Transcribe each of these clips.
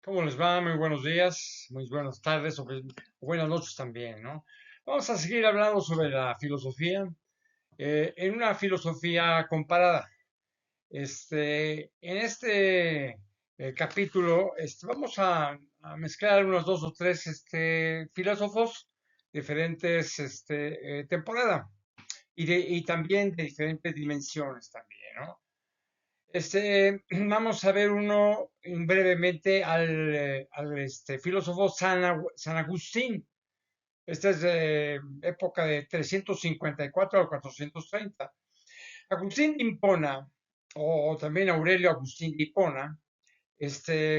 ¿Cómo les va? Muy buenos días, muy buenas tardes o buenas noches también, ¿no? Vamos a seguir hablando sobre la filosofía, en una filosofía comparada. En este capítulo vamos a mezclar unos dos o tres filósofos diferentes temporada y también de diferentes dimensiones también, ¿no? Vamos a ver uno brevemente al filósofo San Agustín. Esta es de época de 354 al 430. Agustín de Hipona, o también Aurelio Agustín de Hipona,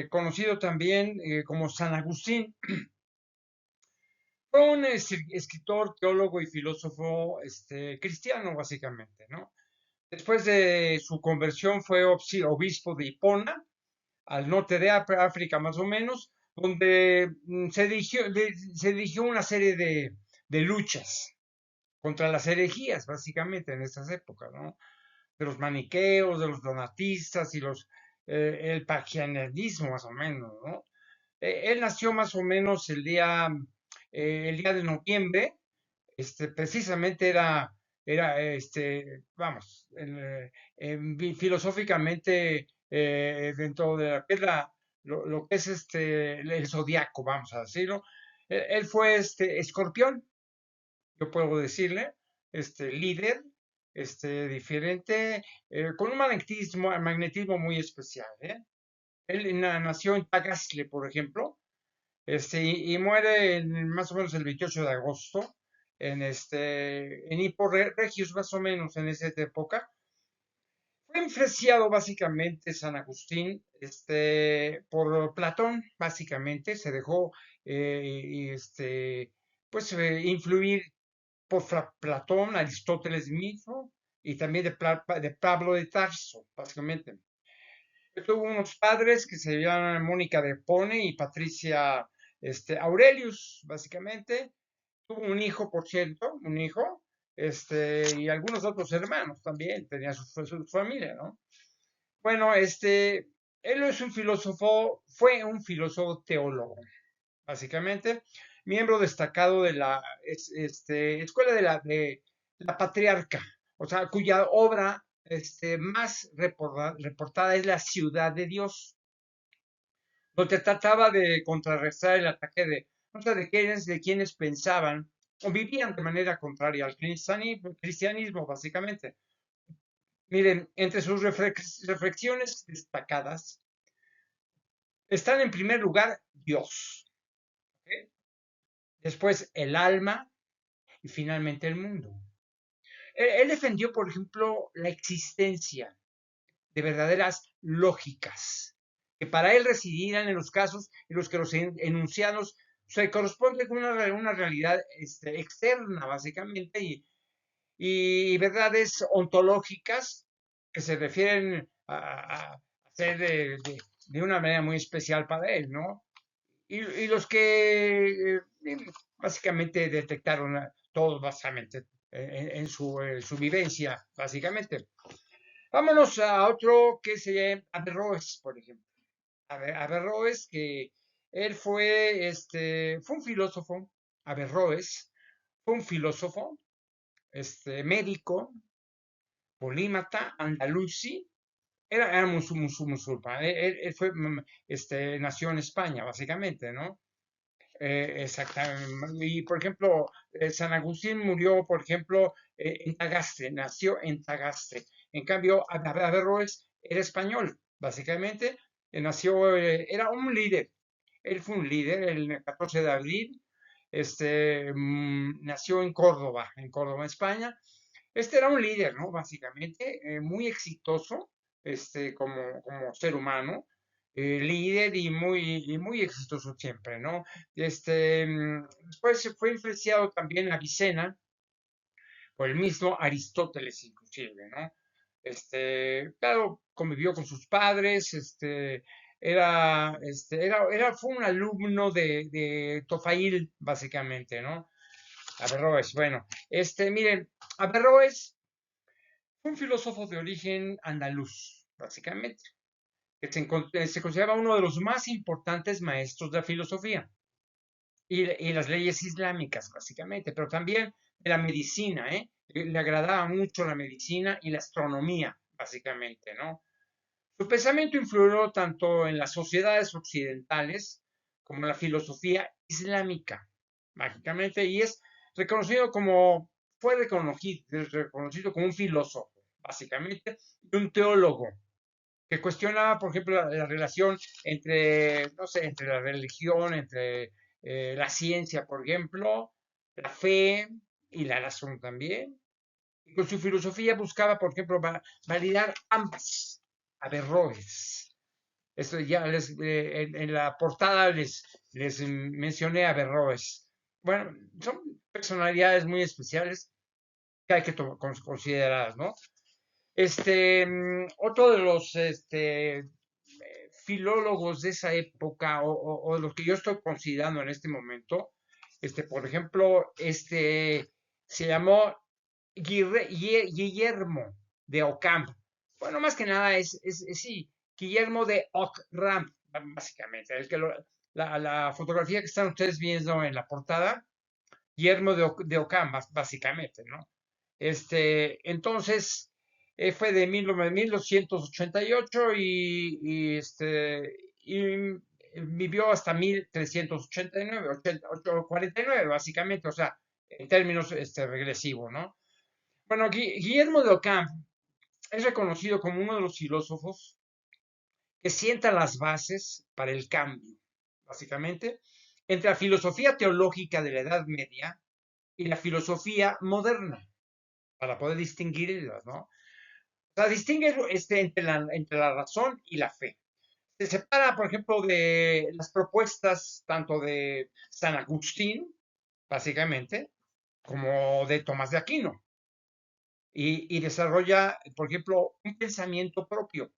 conocido también como San Agustín, fue un escritor, teólogo y filósofo cristiano, básicamente, ¿no? Después de su conversión fue obispo de Hipona, al norte de África más o menos, donde se dirigió una serie de luchas contra las herejías, básicamente, en estas épocas, ¿no? De los maniqueos, de los donatistas y el pagianismo, más o menos, ¿no? Él nació más o menos el día de noviembre, precisamente vamos, filosóficamente, dentro de lo que es el zodiaco, vamos a decirlo. Él fue escorpión, yo puedo decirle, líder, diferente, con un magnetismo muy especial, ¿eh? Él nació en Tagasle, por ejemplo, y muere más o menos el 28 de agosto en Hippo Regius, más o menos en esa época. Fue influenciado básicamente San Agustín por Platón, básicamente, se dejó pues influir por Platón, Aristóteles mismo, y también de Pablo de Tarso, básicamente. Tuvo unos padres que se llaman Mónica de Pone y Patricia Aurelius, básicamente. Tuvo un hijo, por cierto, un hijo, y algunos otros hermanos también, tenía su familia, ¿no? Bueno, él es un filósofo, fue un filósofo teólogo, básicamente, miembro destacado de la escuela de la patriarca, o sea, cuya obra más reportada es La Ciudad de Dios, donde trataba de contrarrestar el ataque o sea, de quienes pensaban o vivían de manera contraria al cristianismo, básicamente. Miren, entre sus reflexiones destacadas están en primer lugar Dios, ¿ok? Después el alma y finalmente el mundo. Él defendió, por ejemplo, la existencia de verdaderas lógicas, que para él residían en los casos en los que los enunciados se corresponden con una realidad externa, básicamente, y verdades ontológicas que se refieren a ser de una manera muy especial para él, ¿no? Y los que básicamente detectaron todos básicamente en su vivencia, básicamente. Vámonos a otro que se llama Averroes, por ejemplo. Averroes, que él fue un filósofo, Averroes, fue un filósofo, médico, polímata, andalusí, era musulmán, él fue, nació en España, básicamente, ¿no? Exactamente. Y, por ejemplo, San Agustín murió, por ejemplo, en Tagaste, nació en Tagaste. En cambio, Averroes era español, básicamente. Era un líder. Él fue un líder el 14 de abril. Nació en Córdoba, España. Este era un líder, ¿no? Básicamente, muy exitoso, como ser humano, líder y muy exitoso siempre, ¿no? Después se fue influenciado también a Avicena por el mismo Aristóteles, inclusive, ¿no? Claro, convivió con sus padres, fue un alumno de Tofail, básicamente, ¿no? Averroes, bueno, miren, Averroes fue un filósofo de origen andaluz, básicamente. que se consideraba uno de los más importantes maestros de la filosofía y las leyes islámicas, básicamente, pero también de la medicina, ¿eh? Le agradaba mucho la medicina y la astronomía, básicamente, ¿no? Su pensamiento influyó tanto en las sociedades occidentales como en la filosofía islámica, mágicamente, y es reconocido como, fue reconocido como un filósofo, básicamente, y un teólogo, que cuestionaba, por ejemplo, la relación entre, no sé, entre la religión, entre la ciencia, por ejemplo, la fe y la razón también. Y con su filosofía buscaba, por ejemplo, validar ambas averroes. Esto ya en la portada les mencioné a Averroes. Bueno, son personalidades muy especiales que hay que considerar, ¿no? Otro de los filólogos de esa época o los que yo estoy considerando en este momento, por ejemplo, se llamó Guillermo de Ocamp. Bueno, más que nada sí, Guillermo de Ockham, básicamente. La fotografía que están ustedes viendo en la portada, Guillermo de Ockham, básicamente, ¿no? Entonces, fue de 1288 y vivió hasta 1389, 49, básicamente, o sea, en términos regresivos, ¿no? Bueno, Guillermo de Ockham es reconocido como uno de los filósofos que sienta las bases para el cambio, básicamente, entre la filosofía teológica de la Edad Media y la filosofía moderna, para poder distinguirlas, ¿no? O sea, distingue entre la razón y la fe. Se separa, por ejemplo, de las propuestas tanto de San Agustín, básicamente, como de Tomás de Aquino, y desarrolla, por ejemplo, un pensamiento propio,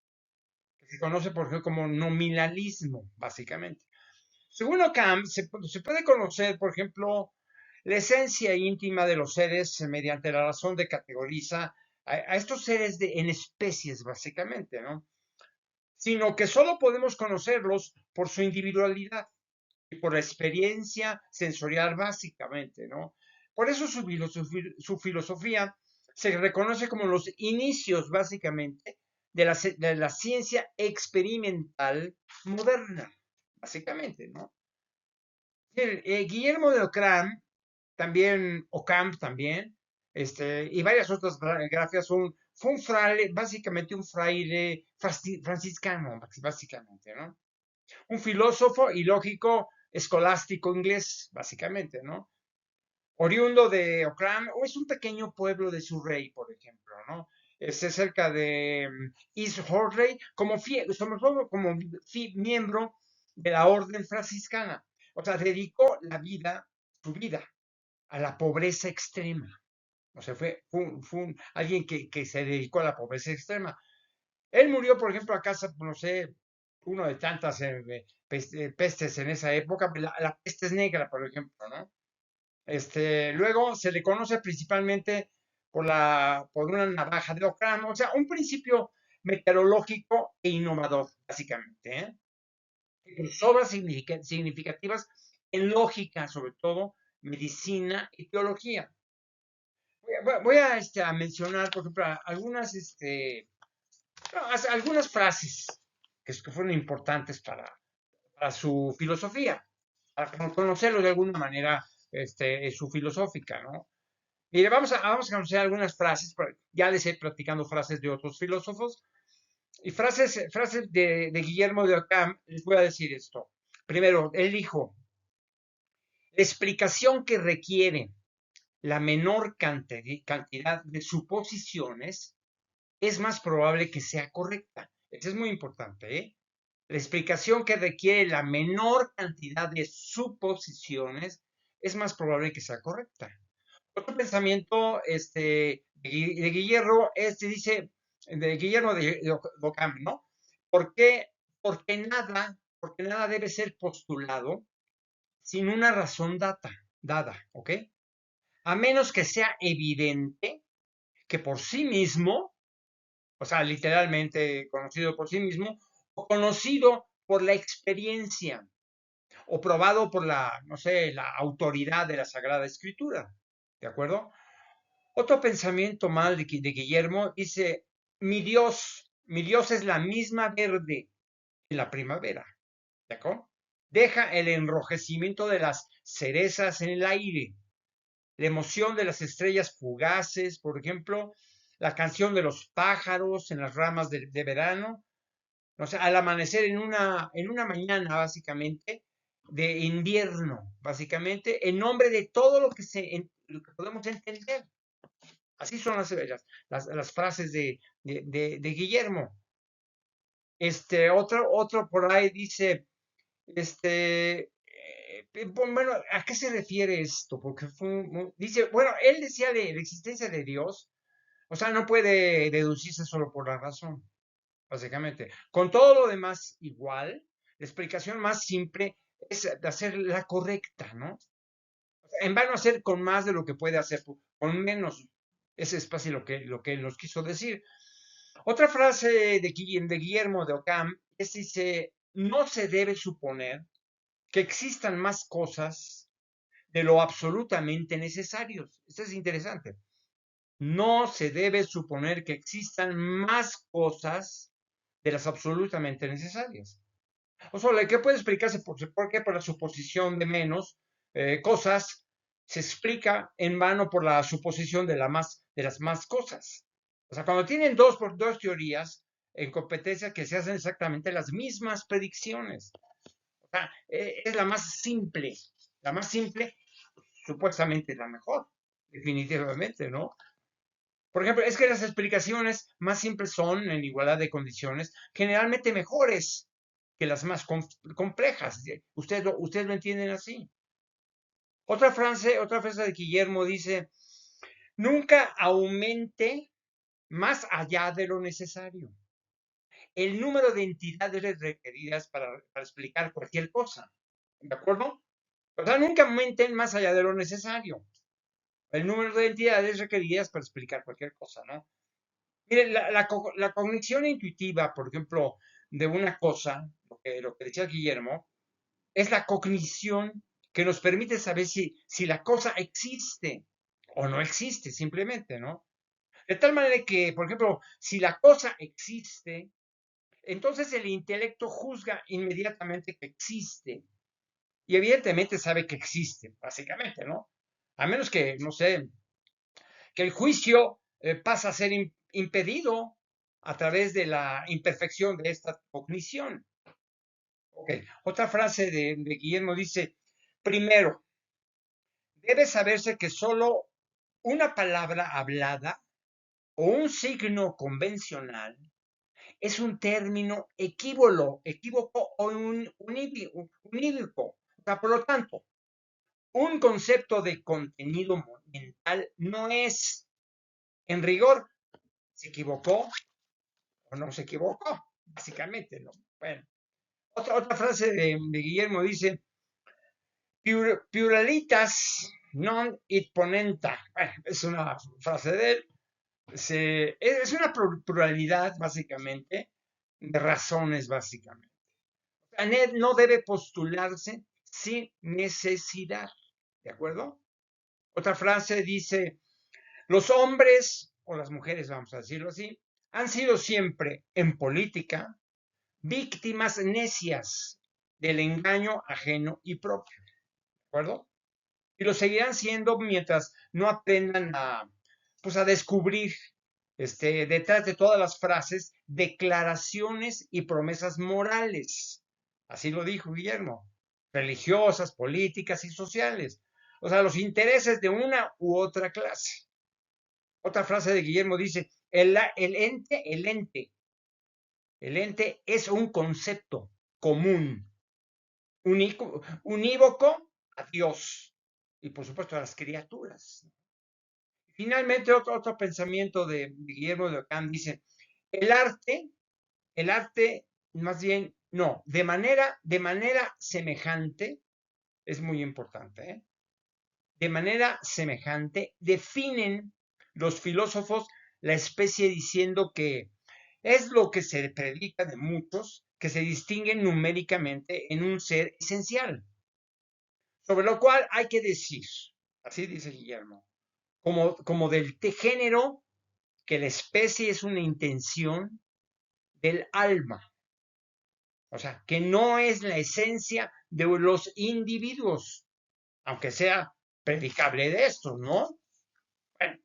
que se conoce, por ejemplo, como nominalismo, básicamente. Según Ockham, se puede conocer, por ejemplo, la esencia íntima de los seres mediante la razón de categoriza a estos seres en especies, básicamente, ¿no? Sino que solo podemos conocerlos por su individualidad y por la experiencia sensorial, básicamente, ¿no? Por eso su filosofía se reconoce como los inicios, básicamente, de la ciencia experimental moderna, básicamente, ¿no? Guillermo de Ockham también, y varias otras grafías, fue un fraile, básicamente un fraile franciscano, básicamente, ¿no? Un filósofo y lógico escolástico inglés, básicamente, ¿no? Oriundo de Ockham, o es un pequeño pueblo de Surrey, por ejemplo, ¿no? Es cerca de East Horley, sobre todo como miembro de la orden franciscana. O sea, dedicó su vida, a la pobreza extrema. O sea, fue alguien que se dedicó a la pobreza extrema. Él murió, por ejemplo, a casa, no sé, uno de tantas pestes en esa época, la peste negra, por ejemplo, ¿no? Luego se le conoce principalmente por una navaja de Ockham, o sea, un principio meteorológico e innovador, básicamente, ¿eh? Obras significativas en lógica, sobre todo, medicina y teología. Voy a mencionar, por ejemplo, algunas frases que fueron importantes para su filosofía, para conocerlo de alguna manera, su filosófica, ¿no? Mire, vamos a conocer algunas frases, ya les he platicando frases de otros filósofos, y frases de Guillermo de Ockham, les voy a decir esto. Primero, él dijo, la explicación que requiere la menor cantidad de suposiciones es más probable que sea correcta. Eso es muy importante, ¿eh? La explicación que requiere la menor cantidad de suposiciones es más probable que sea correcta. Otro pensamiento de Guillermo, de Guillermo de Ockham, ¿no? ¿Por qué? Porque nada debe ser postulado sin una razón dada, ¿ok? A menos que sea evidente que por sí mismo, o sea, literalmente conocido por sí mismo, o conocido por la experiencia, o probado por la, no sé, la autoridad de la Sagrada Escritura. ¿De acuerdo? Otro pensamiento mal de Guillermo dice, mi Dios es la misma verde en la primavera. ¿De acuerdo? Deja el enrojecimiento de las cerezas en el aire, la emoción de las estrellas fugaces, por ejemplo, la canción de los pájaros en las ramas de verano, o sea, al amanecer en una mañana, básicamente, de invierno, básicamente, en nombre de todo lo que podemos entender. Así son las frases de Guillermo. Otro por ahí dice, bueno, ¿a qué se refiere esto? Porque dice, bueno, él decía de la existencia de Dios, o sea, no puede deducirse solo por la razón, básicamente. Con todo lo demás igual, la explicación más simple es de hacer la correcta, ¿no? En vano hacer con más de lo que puede hacer, con menos. Ese es casi lo que él nos quiso decir. Otra frase de Guillermo de Ockham dice, no se debe suponer que existan más cosas de lo absolutamente necesarios. Esto es interesante. No se debe suponer que existan más cosas de las absolutamente necesarias. O sea, ¿qué puede explicarse por qué por la suposición de menos cosas se explica en vano por la suposición de las más cosas? O sea, cuando tienen dos teorías en competencia que se hacen exactamente las mismas predicciones. O sea, es la más simple, supuestamente la mejor, definitivamente, ¿no? Por ejemplo, es que las explicaciones más simples son, en igualdad de condiciones, generalmente mejores que las más complejas. Ustedes lo entienden así. Otra frase de Guillermo dice, nunca aumente más allá de lo necesario el número de entidades requeridas para explicar cualquier cosa. ¿De acuerdo? O sea, nunca aumenten más allá de lo necesario el número de entidades requeridas para explicar cualquier cosa, ¿no? Mire, la cognición intuitiva, por ejemplo, de una cosa, lo que decía Guillermo, es la cognición que nos permite saber si la cosa existe o no existe, simplemente, ¿no? De tal manera que, por ejemplo, si la cosa existe, entonces el intelecto juzga inmediatamente que existe. Y evidentemente sabe que existe, básicamente, ¿no? A menos que, no sé, que el juicio pasa a ser impedido a través de la imperfección de esta cognición. Okay. Otra frase de Guillermo dice, primero, debe saberse que solo una palabra hablada o un signo convencional es un término equívoco o unívoco. O sea, por lo tanto, un concepto de contenido mental no es, en rigor, se equivocó o no se equivocó, básicamente, ¿no? Bueno, otra frase de Guillermo dice, pluralitas non it ponenta. Bueno, es una frase de él. Es una pluralidad, básicamente, de razones, básicamente. No debe postularse sin necesidad, ¿de acuerdo? Otra frase dice, los hombres, o las mujeres, vamos a decirlo así, han sido siempre en política víctimas necias del engaño ajeno y propio, ¿de acuerdo? Y lo seguirán siendo mientras no aprendan pues a descubrir detrás de todas las frases declaraciones y promesas morales. Así lo dijo Guillermo, religiosas, políticas y sociales. O sea, los intereses de una u otra clase. Otra frase de Guillermo dice, el ente es un concepto común, unívoco a Dios y por supuesto a las criaturas. Finalmente, otro pensamiento de Guillermo de Ockham dice, el arte, el arte, más bien, no, de manera semejante, es muy importante, ¿eh? De manera semejante, definen los filósofos la especie diciendo que es lo que se predica de muchos que se distinguen numéricamente en un ser esencial, sobre lo cual hay que decir, así dice Guillermo, como del género, que la especie es una intención del alma, o sea, que no es la esencia de los individuos, aunque sea predicable de estos, ¿no? Bueno,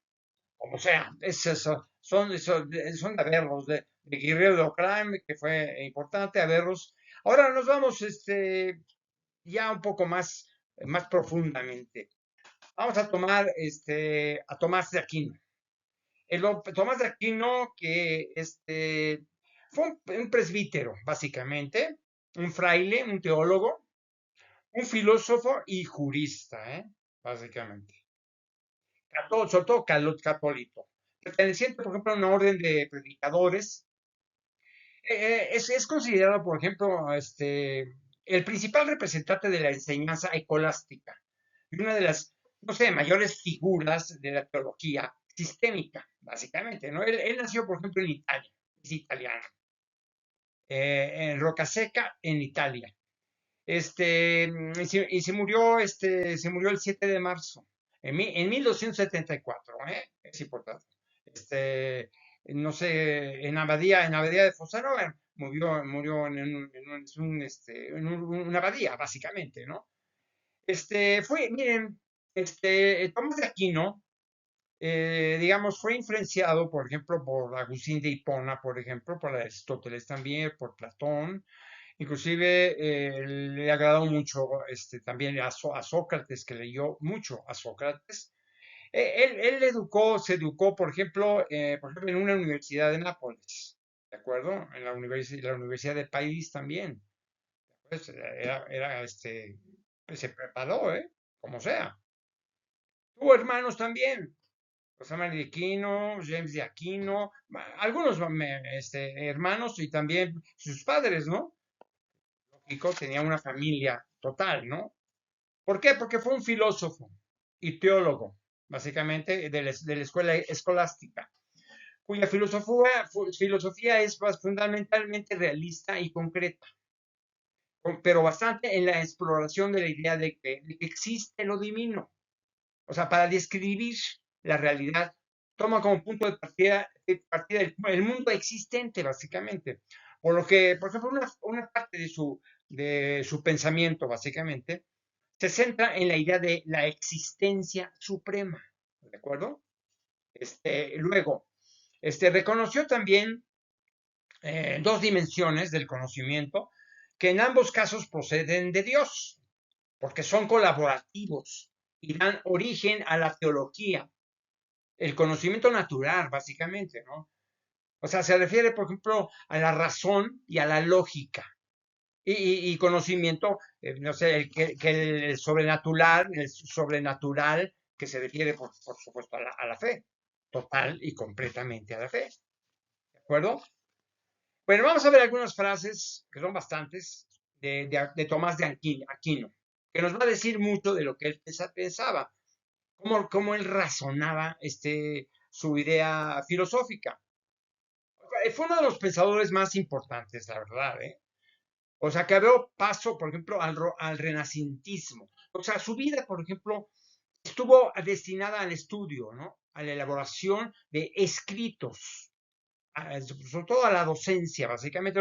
como sea, es eso, son Averroes, de Guerrero de Ockham, que fue importante, Averroes. Ahora nos vamos ya un poco más profundamente. Vamos a tomar a Tomás de Aquino. Tomás de Aquino, que fue un presbítero, básicamente, un fraile, un teólogo, un filósofo y jurista, básicamente. Sobre todo católico. Perteneciente, por ejemplo, a una orden de predicadores. Es considerado, por ejemplo, el principal representante de la enseñanza escolástica y una de las, no sé, mayores figuras de la teología sistémica, básicamente, ¿no? Él nació, por ejemplo, en Italia, es italiano, en Rocaseca, en Italia. Y se murió, se murió el 7 de marzo, en 1274, es importante. No sé, en Abadía de Fossano, murió en una abadía, básicamente, ¿no? Miren, Tomás de Aquino, digamos, fue influenciado, por ejemplo, por Agustín de Hipona, por ejemplo, por Aristóteles también, por Platón. Inclusive le agradó mucho también a Sócrates, que leyó mucho a Sócrates. Él se educó, por ejemplo, en una universidad de Nápoles, ¿de acuerdo? En la Universidad de París también. Pues pues se preparó, como sea. Tuvo hermanos también. José María de Aquino, James de Aquino, algunos hermanos y también sus padres, ¿no? Lógico, tenía una familia total, ¿no? ¿Por qué? Porque fue un filósofo y teólogo, básicamente, de la escuela escolástica, cuya filosofía es fundamentalmente realista y concreta, pero bastante en la exploración de la idea de que existe lo divino. O sea, para describir la realidad, toma como punto de partida el mundo existente, básicamente. Por lo que, por ejemplo, una parte de su pensamiento, básicamente, se centra en la idea de la existencia suprema, ¿de acuerdo? Luego, reconoció también dos dimensiones del conocimiento que en ambos casos proceden de Dios, porque son colaborativos y dan origen a la teología, el conocimiento natural, básicamente, ¿no? O sea, se refiere, por ejemplo, a la razón y a la lógica. Y conocimiento, no sé, el sobrenatural, que se refiere, por supuesto, a la fe, total y completamente a la fe. ¿De acuerdo? Bueno, vamos a ver algunas frases, que son bastantes, de Tomás de Aquino, que nos va a decir mucho de lo que él pensaba, cómo él razonaba su idea filosófica. Fue uno de los pensadores más importantes, la verdad, ¿eh? O sea, que abrió paso, por ejemplo, al renacentismo. O sea, su vida, por ejemplo, estuvo destinada al estudio, ¿no? A la elaboración de escritos, sobre todo a la docencia, básicamente.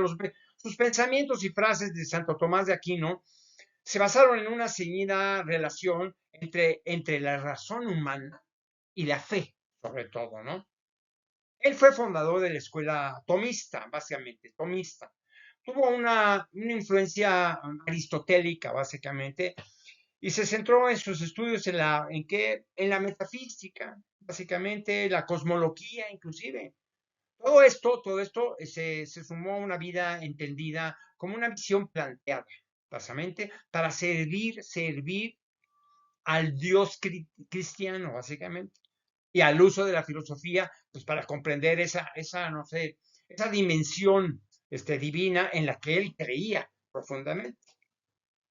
Sus pensamientos y frases de Santo Tomás de Aquino se basaron en una ceñida relación entre la razón humana y la fe, sobre todo, ¿no? Él fue fundador de la escuela tomista, básicamente, tomista. Tuvo una influencia aristotélica, básicamente, y se centró en sus estudios en la metafísica, básicamente, la cosmología, inclusive. Todo esto se sumó a una vida entendida como una visión planteada, básicamente, para servir al Dios cristiano, básicamente, y al uso de la filosofía, pues para comprender no sé, esa dimensión divina en la que él creía profundamente.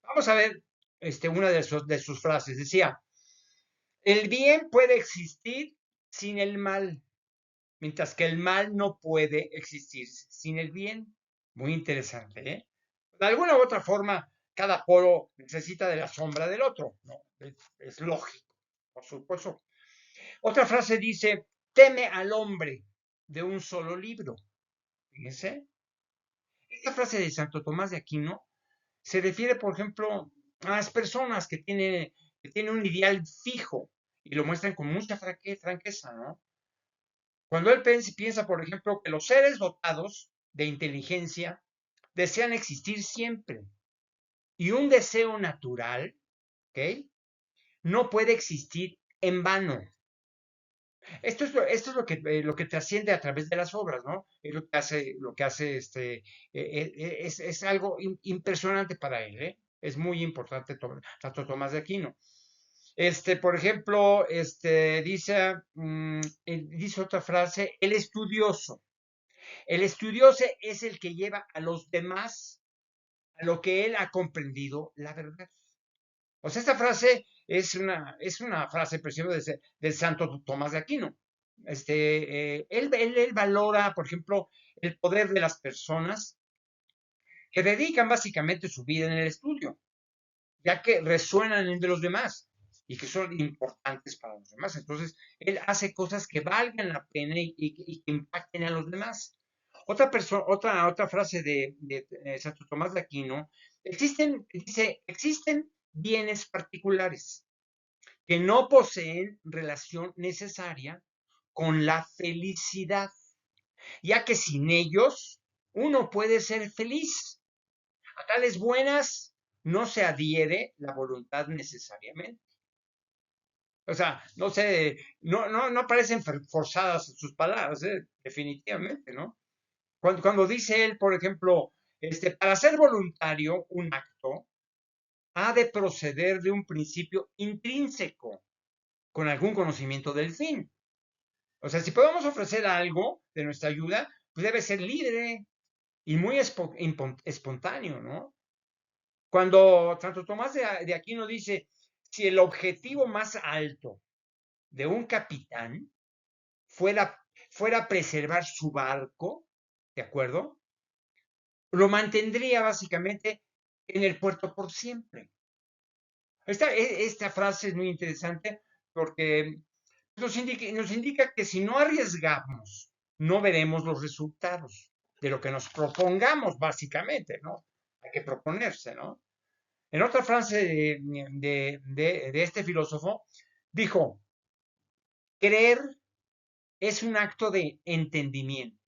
Vamos a ver una de sus frases. Decía, el bien puede existir sin el mal, mientras que el mal no puede existir sin el bien. Muy interesante, ¿eh? De alguna u otra forma, cada polo necesita de la sombra del otro, ¿no? Es lógico, por supuesto. Otra frase dice, teme al hombre de un solo libro. Fíjense. Esta frase de Santo Tomás de Aquino se refiere, por ejemplo, a las personas que tienen un ideal fijo y lo muestran con mucha franqueza, ¿no? Cuando él piensa, por ejemplo, que los seres dotados de inteligencia desean existir siempre y un deseo natural, ¿ok? No puede existir en vano. Esto es lo que trasciende a través de las obras, ¿no? Es lo que hace es algo impresionante para él, ¿eh? Es muy importante Santo Tomás de Aquino. Por ejemplo, dice otra frase, el estudioso. El estudioso es el que lleva a los demás a lo que él ha comprendido la verdad. O sea, esta frase es una frase preciosa del Santo Tomás de Aquino. Él valora, por ejemplo, el poder de las personas que dedican básicamente su vida en el estudio, ya que resuenan entre los demás y que son importantes para los demás. Entonces, él hace cosas que valgan la pena y que impacten a los demás. Otra frase de Santo Tomás de Aquino, existen bienes particulares que no poseen relación necesaria con la felicidad, ya que sin ellos uno puede ser feliz. A tales buenas no se adhiere la voluntad necesariamente. O sea, no sé, no parecen forzadas sus palabras, definitivamente, ¿no? Cuando dice él, por ejemplo, para ser voluntario, un acto ha de proceder de un principio intrínseco, con algún conocimiento del fin. O sea, si podemos ofrecer algo de nuestra ayuda, pues debe ser libre y muy espontáneo, ¿no? Cuando Santo Tomás de Aquino dice, si el objetivo más alto de un capitán fuera preservar su barco, ¿de acuerdo? Lo mantendría básicamente en el puerto por siempre. Esta frase es muy interesante porque nos indica que si no arriesgamos, no veremos los resultados de lo que nos propongamos, básicamente, ¿no? Hay que proponerse, ¿no? En otra frase de este filósofo, dijo, creer es un acto de entendimiento.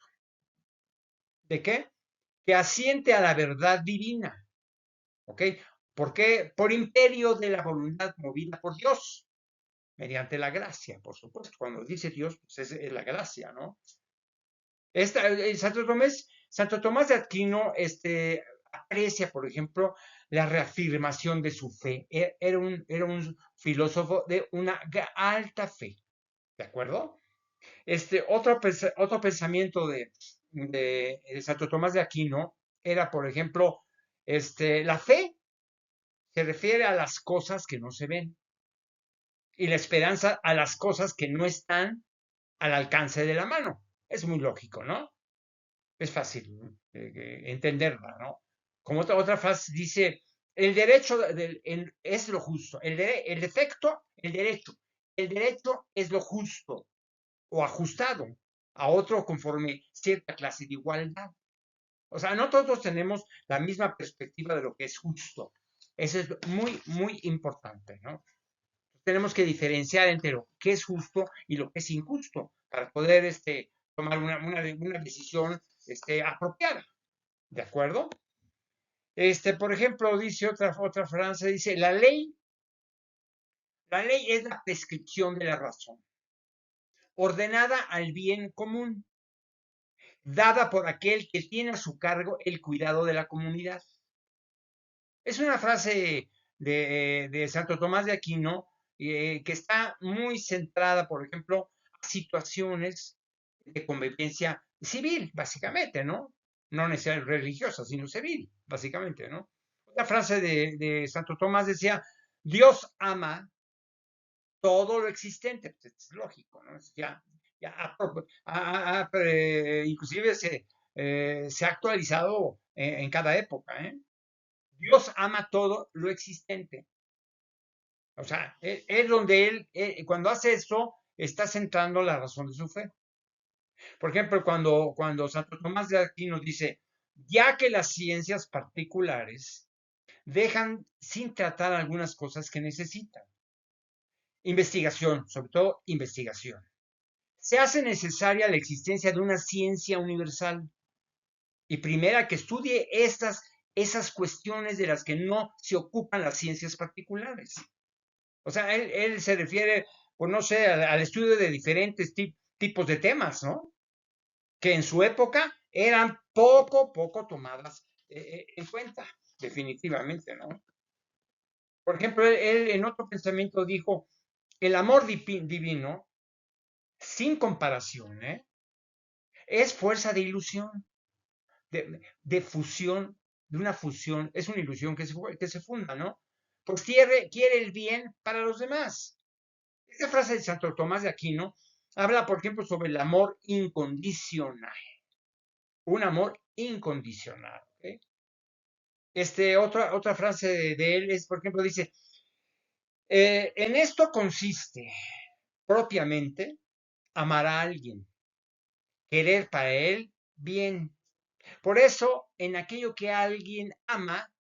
¿De qué? Que asiente a la verdad divina, ¿ok? ¿Por qué? Por imperio de la voluntad movida por Dios, mediante la gracia, por supuesto. Cuando dice Dios, pues es la gracia, ¿no? Santo Tomás de Aquino aprecia, por ejemplo, la reafirmación de su fe. Era un filósofo de una alta fe, ¿de acuerdo? Otro pensamiento de Santo Tomás de Aquino era, por ejemplo, la fe se refiere a las cosas que no se ven y la esperanza a las cosas que no están al alcance de la mano. Es muy lógico, ¿no? Es fácil entenderla, ¿no? Como otra frase dice, el derecho es lo justo, el defecto, el derecho es lo justo o ajustado a otro conforme cierta clase de igualdad. O sea, no todos tenemos la misma perspectiva de lo que es justo. Eso es muy, muy importante, ¿no? Tenemos que diferenciar entre lo que es justo y lo que es injusto para poder tomar una decisión apropiada, ¿de acuerdo? Por ejemplo, dice otra frase, dice, la ley es la prescripción de la razón, ordenada al bien común, dada por aquel que tiene a su cargo el cuidado de la comunidad. Es una frase de Santo Tomás de Aquino que está muy centrada, por ejemplo, a situaciones de convivencia civil, básicamente, ¿no? No necesariamente religiosa, sino civil, básicamente, ¿no? La frase de Santo Tomás decía, Dios ama todo lo existente, pues es lógico, ¿no? Ya, Inclusive se ha actualizado en cada época, ¿eh? Dios ama todo lo existente. O sea, es donde cuando hace eso, está centrando la razón de su fe. Por ejemplo, cuando Santo Tomás de Aquino dice, ya que las ciencias particulares dejan sin tratar algunas cosas que necesitan. Investigación, sobre todo investigación. Se hace necesaria la existencia de una ciencia universal y primera que estudie esas cuestiones de las que no se ocupan las ciencias particulares. O sea, él se refiere, pues no sé, al estudio de diferentes tipos de temas, ¿no? Que en su época eran poco tomadas en cuenta, definitivamente, ¿no? Por ejemplo, él en otro pensamiento dijo, el amor divino, sin comparación, es fuerza de ilusión, de fusión, de una fusión, es una ilusión que se funda, ¿no? Pues quiere el bien para los demás. Esta frase de Santo Tomás de Aquino habla, por ejemplo, sobre el amor incondicional. Un amor incondicional. ¿Okay? Otra frase de él es, por ejemplo, dice, en esto consiste propiamente amar a alguien, querer para él bien. Por eso, en aquello que alguien ama,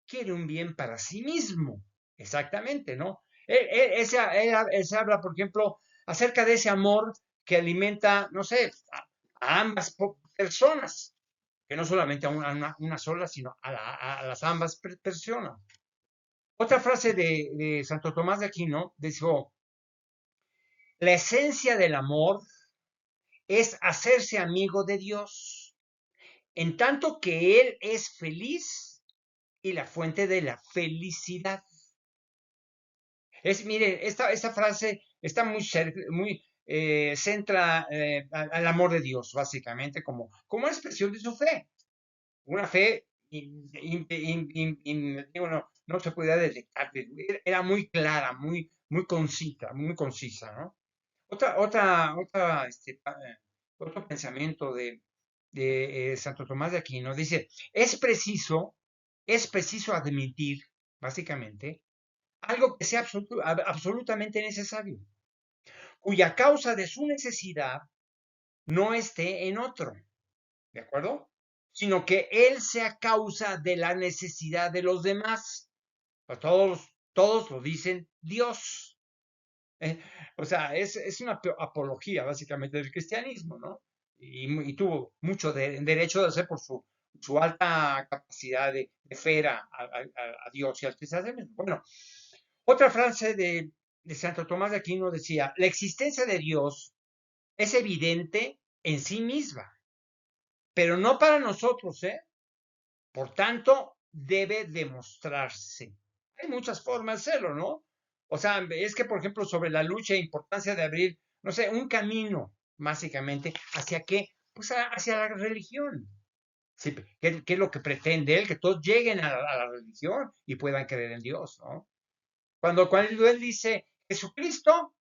quiere un bien para sí mismo. Exactamente, ¿no? Él se habla, por ejemplo, acerca de ese amor que alimenta, no sé, a ambas personas, que no solamente a una sola, sino a las ambas personas. Otra frase de Santo Tomás de Aquino dijo, la esencia del amor es hacerse amigo de Dios, en tanto que Él es feliz y la fuente de la felicidad. Mire, esta frase está centra al amor de Dios, básicamente, como expresión de su fe. Una fe, digo, no se podía detectar, era muy clara, muy concisa, ¿no? Otro pensamiento de Santo Tomás de Aquino dice, es preciso admitir, básicamente, algo que sea absolutamente necesario, cuya causa de su necesidad no esté en otro, ¿de acuerdo? Sino que él sea causa de la necesidad de los demás. Pues todos lo dicen Dios. ¿Eh? O sea, es una apología básicamente del cristianismo, ¿no? Y tuvo mucho derecho de hacer por su alta capacidad de fe a Dios y al cristianismo. Bueno, otra frase de Santo Tomás de Aquino decía, la existencia de Dios es evidente en sí misma, pero no para nosotros, ¿eh? Por tanto, debe demostrarse. Hay muchas formas de hacerlo, ¿no? O sea, es que, por ejemplo, sobre la lucha e importancia de abrir, no sé, un camino, básicamente, ¿hacia qué? Pues hacia la religión. Sí, ¿qué es lo que pretende él? Que todos lleguen a la religión y puedan creer en Dios, ¿no? Cuando él dice Jesucristo,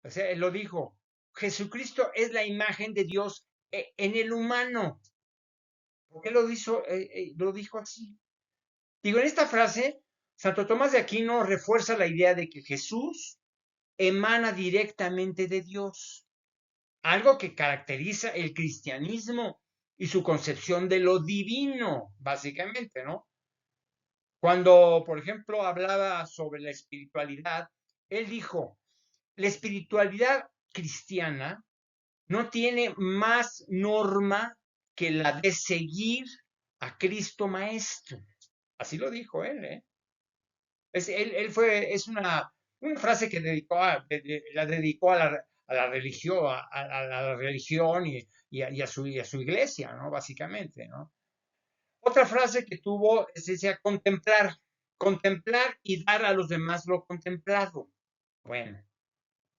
o sea, él lo dijo, Jesucristo es la imagen de Dios en el humano. ¿Por qué lo dijo así? Digo, en esta frase, Santo Tomás de Aquino refuerza la idea de que Jesús emana directamente de Dios, algo que caracteriza el cristianismo y su concepción de lo divino, básicamente, ¿no? Cuando, por ejemplo, hablaba sobre la espiritualidad, él dijo, la espiritualidad cristiana no tiene más norma que la de seguir a Cristo Maestro. Así lo dijo él, ¿eh? Es una frase que la dedicó a la religión, a la religión y a su iglesia, ¿no? Básicamente, ¿no? Otra frase que tuvo es decía contemplar y dar a los demás lo contemplado. Bueno,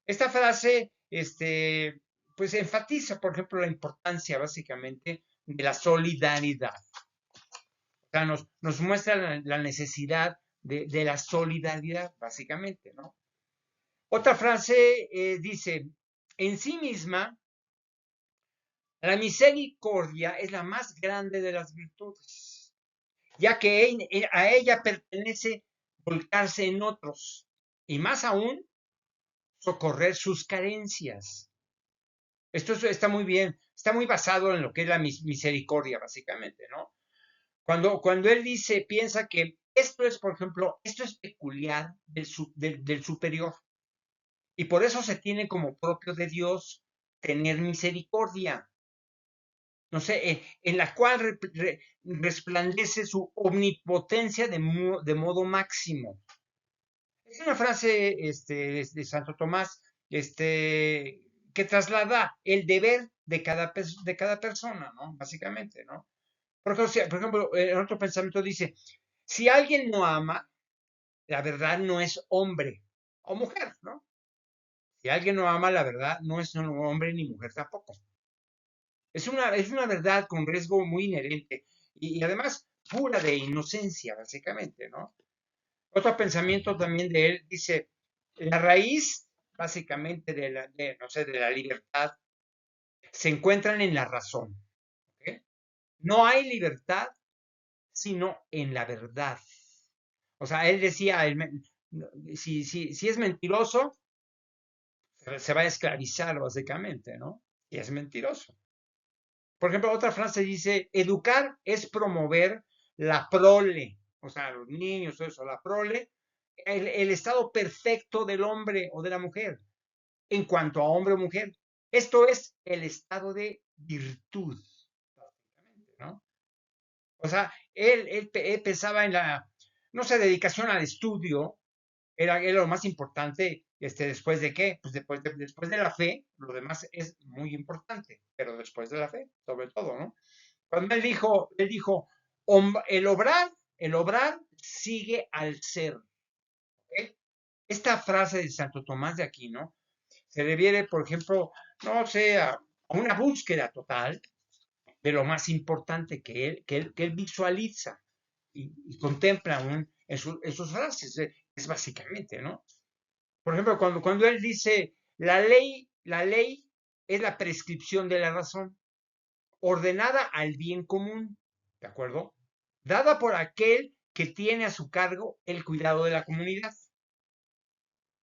esta frase, pues enfatiza, por ejemplo, la importancia básicamente de la solidaridad. O sea, nos muestra la necesidad de la solidaridad, básicamente, ¿no? Otra frase dice, En sí misma, la misericordia es la más grande de las virtudes, ya que a ella pertenece volcarse en otros y más aún socorrer sus carencias. Esto está muy bien, está muy basado en lo que es la misericordia, básicamente, ¿no? Cuando él dice, piensa que esto es, por ejemplo, esto es peculiar del superior y por eso se tiene como propio de Dios tener misericordia, no sé, en la cual resplandece su omnipotencia de modo máximo. Es una frase de Santo Tomás que traslada el deber de cada persona, ¿no? Básicamente, ¿no? Por ejemplo, el otro pensamiento dice, si alguien no ama, la verdad no es hombre o mujer, ¿no? Si alguien no ama, la verdad no es un hombre ni mujer tampoco. Es una verdad con riesgo muy inherente y además pura de inocencia, básicamente, ¿no? Otro pensamiento también de él dice, la raíz básicamente no sé, de la libertad se encuentran en la razón. ¿Ok? No hay libertad sino en la verdad. O sea, él decía, si es mentiroso, se va a esclavizar básicamente, ¿no? Y es mentiroso. Por ejemplo, otra frase dice, educar es promover la prole, o sea, los niños, todo eso, la prole, el estado perfecto del hombre o de la mujer, en cuanto a hombre o mujer. Esto es el estado de virtud, ¿no? O sea, él pensaba en no sé, dedicación al estudio, era lo más importante, después de qué, pues después de la fe, lo demás es muy importante, pero después de la fe, sobre todo, ¿no? Cuando él dijo, el obrar sigue al ser. ¿Ok? Esta frase de Santo Tomás de Aquino se refiere, por ejemplo, no sé, a una búsqueda total de lo más importante que él visualiza y contempla en sus frases. Es básicamente, ¿no? Por ejemplo, cuando él dice, la ley es la prescripción de la razón, ordenada al bien común, ¿de acuerdo? Dada por aquel que tiene a su cargo el cuidado de la comunidad.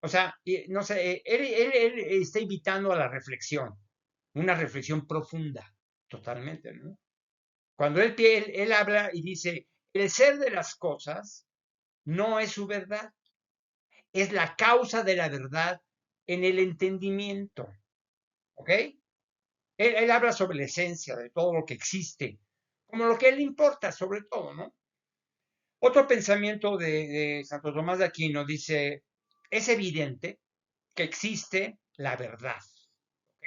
O sea, no sé, él está invitando a la reflexión, una reflexión profunda, totalmente, ¿no? Cuando él habla y dice, el ser de las cosas no es su verdad, es la causa de la verdad en el entendimiento, ¿ok? Él habla sobre la esencia de todo lo que existe, como lo que a él le importa, sobre todo, ¿no? Otro pensamiento de Santo Tomás de Aquino dice, es evidente que existe la verdad, ¿ok?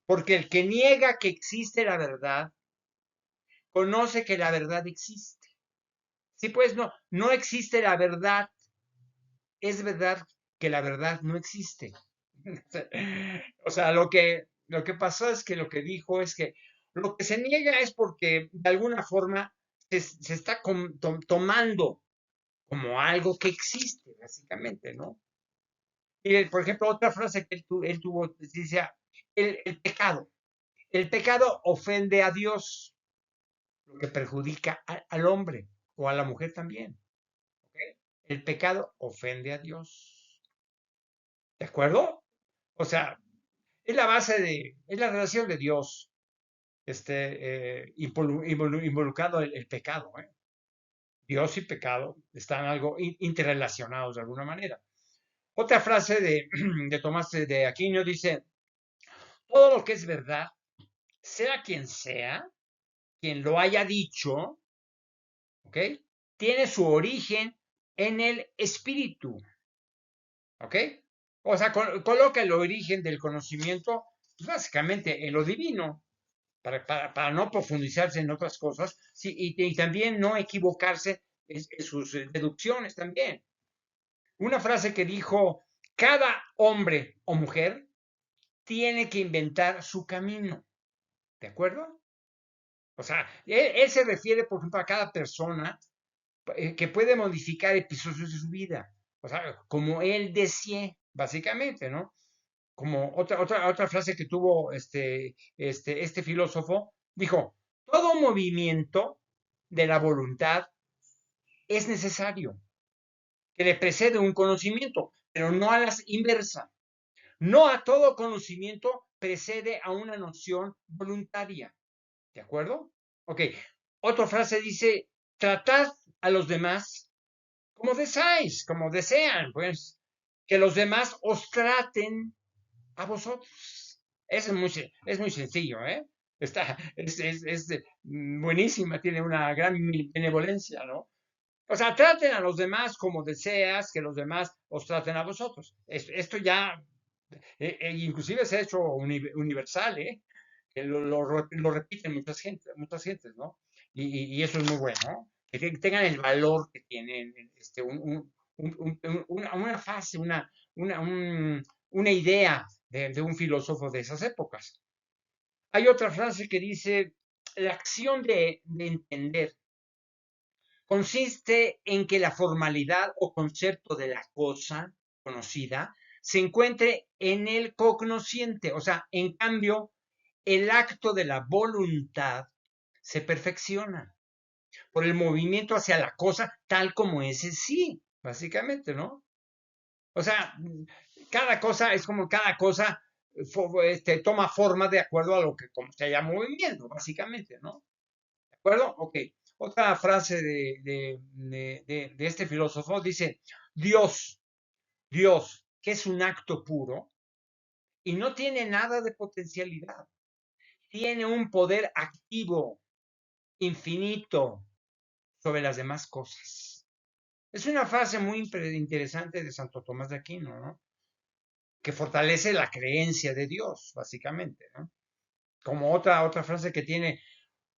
Porque el que niega que existe la verdad, conoce que la verdad existe. Sí, pues no existe la verdad, es verdad que la verdad no existe. O sea, lo que pasó es que lo que dijo es que lo que se niega es porque de alguna forma se está tomando como algo que existe, básicamente, ¿no? Y, por ejemplo, otra frase que él tuvo, dice, el pecado ofende a Dios, lo que perjudica al hombre o a la mujer también. ¿Ok? El pecado ofende a Dios. ¿De acuerdo? O sea, es la relación de Dios, involucrado el pecado, ¿eh? Dios y pecado están algo interrelacionados de alguna manera. Otra frase de Tomás de Aquino dice, todo lo que es verdad, sea, quien lo haya dicho, ¿ok? Tiene su origen en el espíritu, ¿ok? O sea, coloca el origen del conocimiento, pues, básicamente en lo divino, para no profundizarse en otras cosas, sí, y también no equivocarse en sus deducciones también. Una frase que dijo, cada hombre o mujer tiene que inventar su camino, ¿de acuerdo? O sea, él se refiere, por ejemplo, a cada persona que puede modificar episodios de su vida, o sea, como él desee, básicamente, ¿no? como otra frase que tuvo este filósofo, dijo, todo movimiento de la voluntad es necesario, que le precede un conocimiento, pero no a la inversa. No a todo conocimiento precede a una noción voluntaria. ¿De acuerdo? Ok. Otra frase dice, tratad a los demás como deseáis, como desean, pues, que los demás os traten a vosotros. Es muy sencillo, ¿eh? Buenísima, tiene una gran benevolencia, ¿no? O sea, traten a los demás como deseas que los demás os traten a vosotros. Esto ya, inclusive se ha hecho universal, ¿eh? Que lo repiten muchas gentes, ¿no? Y eso es muy bueno, ¿no? Que tengan el valor que tienen, una fase, una idea de un filósofo de esas épocas. Hay otra frase que dice, la acción de entender consiste en que la formalidad o concepto de la cosa conocida se encuentre en el cognosciente. O sea, en cambio, el acto de la voluntad se perfecciona por el movimiento hacia la cosa tal como es en sí, básicamente, ¿no? O sea, cada cosa es como cada cosa toma forma de acuerdo a lo que como se haya movimiento, básicamente, ¿no? ¿De acuerdo? Ok. Otra frase de este filósofo dice, Dios, que es un acto puro y no tiene nada de potencialidad, tiene un poder activo, infinito, sobre las demás cosas. Es una frase muy interesante de Santo Tomás de Aquino, ¿no? Que fortalece la creencia de Dios, básicamente, ¿no? Como otra frase que tiene,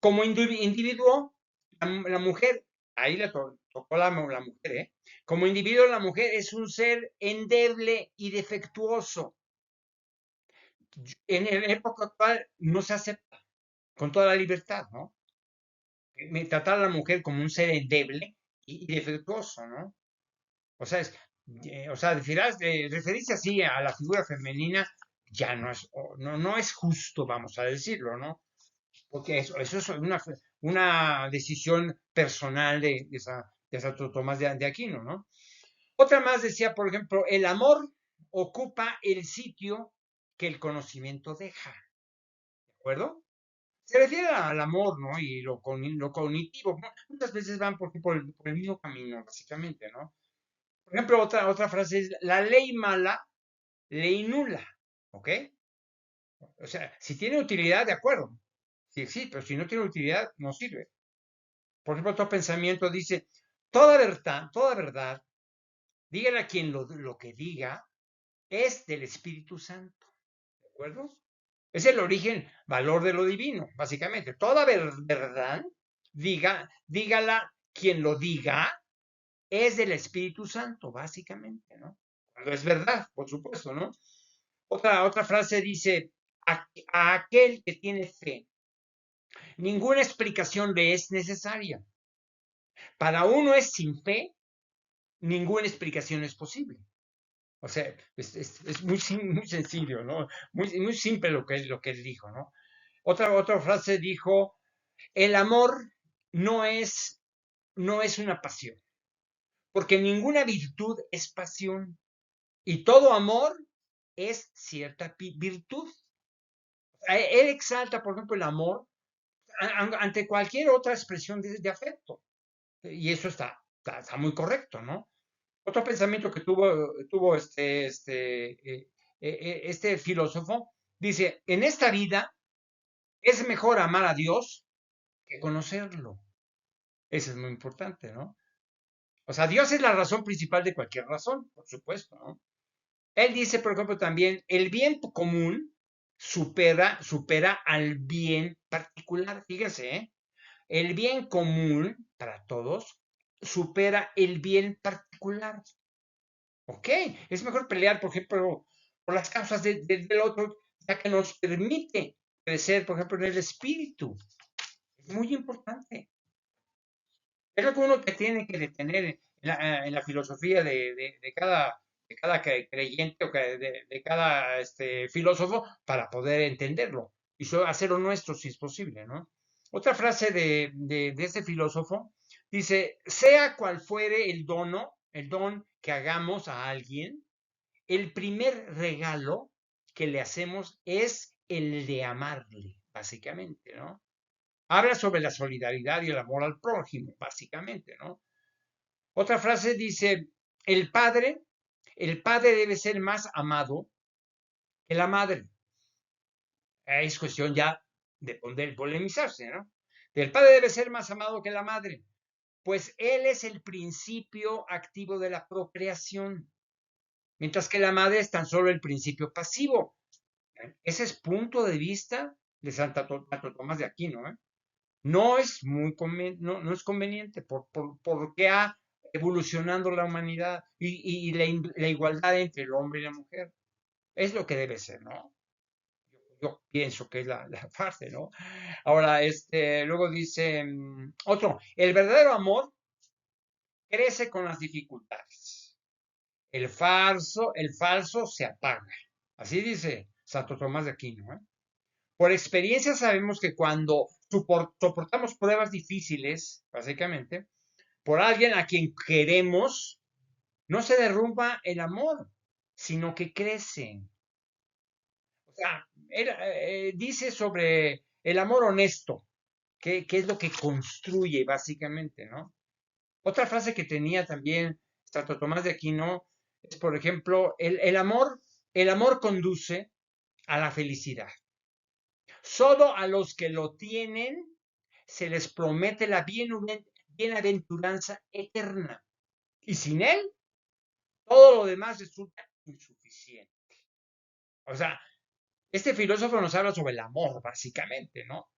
como individuo, la mujer, ahí le tocó la mujer, ¿eh? Como individuo, la mujer es un ser endeble y defectuoso. En la época actual no se acepta con toda la libertad, ¿no? Tratar a la mujer como un ser endeble y defectuoso, ¿no? O sea, referirse así a la figura femenina ya no es justo, vamos a decirlo, ¿no? Porque eso es una decisión personal de Santo Tomás de Aquino, ¿no? Otra más decía, por ejemplo, el amor ocupa el sitio que el conocimiento deja, ¿de acuerdo? Se refiere al amor, ¿no? Y lo cognitivo. Muchas veces van por el mismo camino, básicamente, ¿no? Por ejemplo, otra frase es, la ley mala, ley nula, ¿ok? O sea, si tiene utilidad, de acuerdo. Sí, pero si no tiene utilidad, no sirve. Por ejemplo, otro pensamiento dice, toda verdad, dígale a quien lo que diga, es del Espíritu Santo, ¿de acuerdo? Es el origen, valor de lo divino, básicamente. Toda verdad, dígala quien lo diga, es del Espíritu Santo, básicamente, ¿no? Cuando es verdad, por supuesto, ¿no? Otra frase dice, a aquel que tiene fe, ninguna explicación le es necesaria. Para uno es sin fe, ninguna explicación es posible. O sea, es muy sencillo, ¿no? Muy simple lo que él dijo, ¿no? Otra frase dijo, el amor no es una pasión, porque ninguna virtud es pasión y todo amor es cierta virtud. Él exalta, por ejemplo, el amor ante cualquier otra expresión de afecto. Y eso está muy correcto, ¿no? Otro pensamiento que tuvo este filósofo, dice, en esta vida es mejor amar a Dios que conocerlo. Eso es muy importante, ¿no? O sea, Dios es la razón principal de cualquier razón, por supuesto, ¿no? Él dice, por ejemplo, también, el bien común supera al bien particular. Fíjense, ¿eh? El bien común para todos supera el bien particular. ¿Ok? Es mejor pelear, por ejemplo, por las causas del otro, ya que nos permite crecer, por ejemplo, en el espíritu. Es muy importante. Es lo que uno que tiene que detener en la filosofía de cada creyente o de cada filósofo para poder entenderlo y hacerlo nuestro si es posible, ¿no? Otra frase de este filósofo dice, sea cual fuere el don que hagamos a alguien, el primer regalo que le hacemos es el de amarle, básicamente, ¿no? Habla sobre la solidaridad y el amor al prójimo, básicamente, ¿no? Otra frase dice, el padre, el padre debe ser más amado que la madre. Es cuestión ya de poder polemizarse, ¿no? El padre debe ser más amado que la madre, pues él es el principio activo de la procreación, mientras que la madre es tan solo el principio pasivo. Ese es punto de vista de Santo Tomás de Aquino, ¿eh? No es no es conveniente porque ha evolucionando la humanidad y la igualdad entre el hombre y la mujer. Es lo que debe ser, ¿no? Yo pienso que es la parte, ¿no? Ahora, luego dice otro, el verdadero amor crece con las dificultades. El falso se apaga. Así dice Santo Tomás de Aquino, ¿eh? Por experiencia sabemos que cuando soportamos pruebas difíciles, básicamente, por alguien a quien queremos, no se derrumba el amor, sino que crece. O sea, él dice sobre el amor honesto, que es lo que construye básicamente, ¿no? Otra frase que tenía también Santo Tomás de Aquino es, por ejemplo, el amor conduce a la felicidad. Solo a los que lo tienen se les promete la bienaventuranza eterna. Y sin él, todo lo demás resulta insuficiente. O sea, este filósofo nos habla sobre el amor, básicamente, ¿no?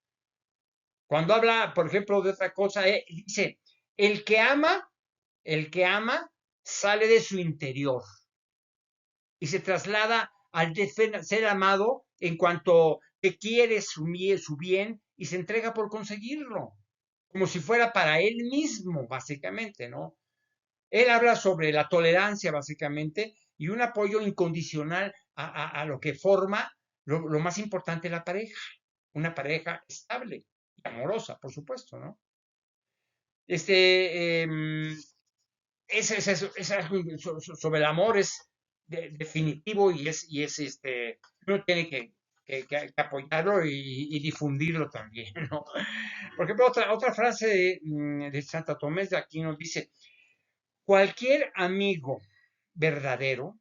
Cuando habla, por ejemplo, de otra cosa, dice, el que ama, el que ama sale de su interior y se traslada al ser amado en cuanto que quiere su bien y se entrega por conseguirlo, como si fuera para él mismo, básicamente, ¿no? Él habla sobre la tolerancia, básicamente, y un apoyo incondicional a lo que forma lo más importante de la pareja, una pareja estable y amorosa, por supuesto, ¿no? Este, sobre el amor es definitivo uno tiene que apoyarlo y difundirlo también, ¿no? Por ejemplo, otra frase de Santa Tomás de Aquino dice, cualquier amigo verdadero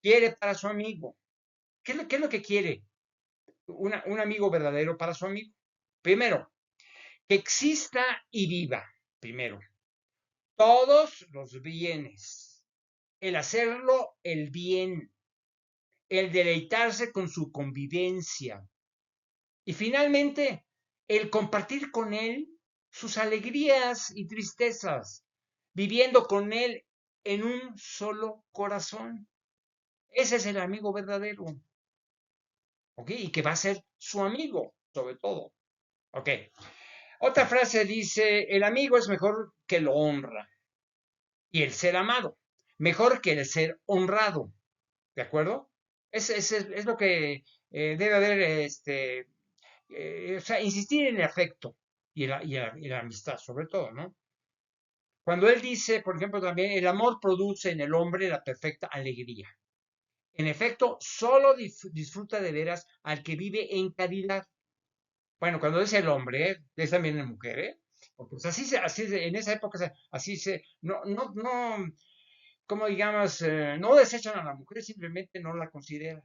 quiere para su amigo. ¿Qué es lo que quiere un amigo verdadero para su amigo? Primero, que exista y viva, primero, todos los bienes, el hacerlo el bien, el deleitarse con su convivencia y finalmente el compartir con él sus alegrías y tristezas, viviendo con él en un solo corazón. Ese es el amigo verdadero, ¿ok? Y que va a ser su amigo, sobre todo, ¿ok? Otra frase dice, el amigo es mejor que lo honra y el ser amado, mejor que el ser honrado, ¿de acuerdo? Es lo que debe haber, o sea, insistir en el afecto y la amistad, sobre todo, ¿no? Cuando él dice, por ejemplo, también, el amor produce en el hombre la perfecta alegría. En efecto, solo disfruta de veras al que vive en caridad. Bueno, cuando es el hombre, es también la mujer, ¿eh? Porque pues, en esa época, no, como digamos, no desechan a la mujer, simplemente no la consideran,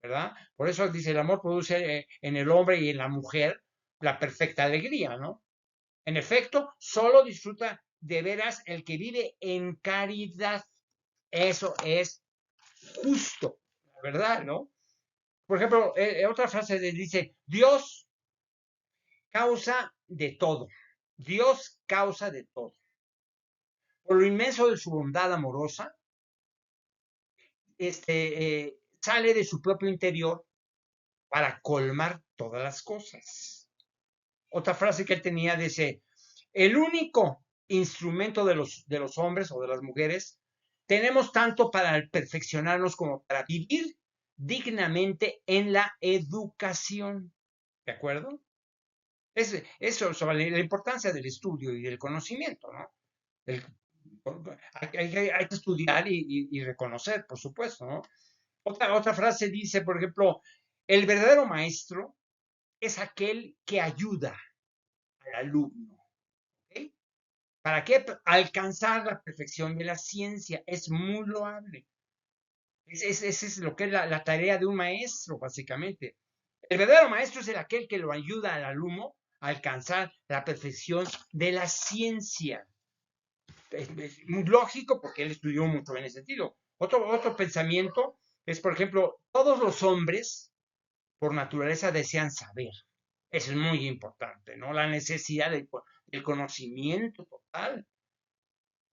¿verdad? Por eso dice, el amor produce en el hombre y en la mujer la perfecta alegría, ¿no? En efecto, solo disfruta de veras el que vive en caridad. Eso es justo, ¿verdad? ¿No? Por ejemplo, otra frase dice, Dios causa de todo. Dios causa de todo. Por lo inmenso de su bondad amorosa, sale de su propio interior para colmar todas las cosas. Otra frase que él tenía dice, el único instrumento de los hombres o de las mujeres tenemos tanto para perfeccionarnos como para vivir dignamente en la educación. ¿De acuerdo? Eso sobre la importancia del estudio y del conocimiento, ¿no? El- hay que estudiar y reconocer, por supuesto, ¿no? Otra frase dice, por ejemplo, el verdadero maestro es aquel que ayuda al alumno. ¿Ok? ¿Para qué? Alcanzar la perfección de la ciencia. Es muy loable. Ese es lo que es la tarea de un maestro, básicamente. El verdadero maestro es aquel que lo ayuda al alumno a alcanzar la perfección de la ciencia. Es muy lógico porque él estudió mucho en ese sentido. Otro pensamiento es, por ejemplo, todos los hombres por naturaleza desean saber. Eso es muy importante, ¿no? La necesidad del conocimiento total.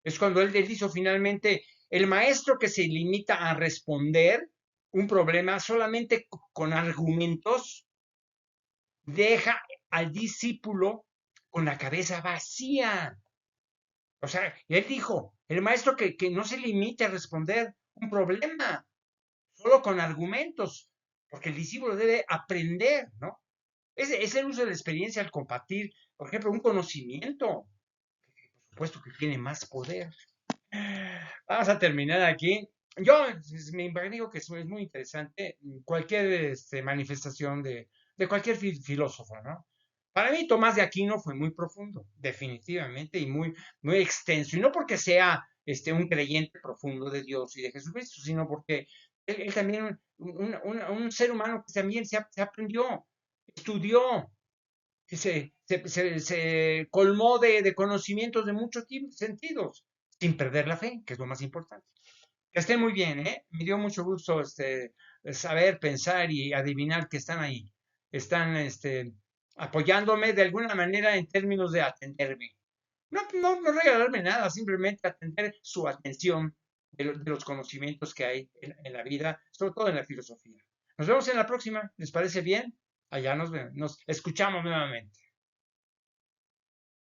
Es cuando él hizo finalmente el maestro que se limita a responder un problema solamente con argumentos, deja al discípulo con la cabeza vacía. O sea, él dijo, el maestro que no se limite a responder un problema solo con argumentos, porque el discípulo debe aprender, ¿no? Es el uso de la experiencia al compartir, por ejemplo, un conocimiento, por supuesto que tiene más poder. Vamos a terminar aquí. Yo me imagino que es muy interesante cualquier manifestación de cualquier filósofo, ¿no? Para mí Tomás de Aquino fue muy profundo, definitivamente, y muy extenso. Y no porque sea un creyente profundo de Dios y de Jesucristo, sino porque él también, un ser humano que también se aprendió, estudió, se colmó de conocimientos de muchos sentidos, sin perder la fe, que es lo más importante. Que esté muy bien, ¿eh? Me dio mucho gusto saber, pensar y adivinar que están ahí. Están apoyándome de alguna manera en términos de atenderme. No regalarme nada, simplemente atender su atención de los conocimientos que hay en la vida, sobre todo en la filosofía. Nos vemos en la próxima. ¿Les parece bien? Allá nos escuchamos nuevamente.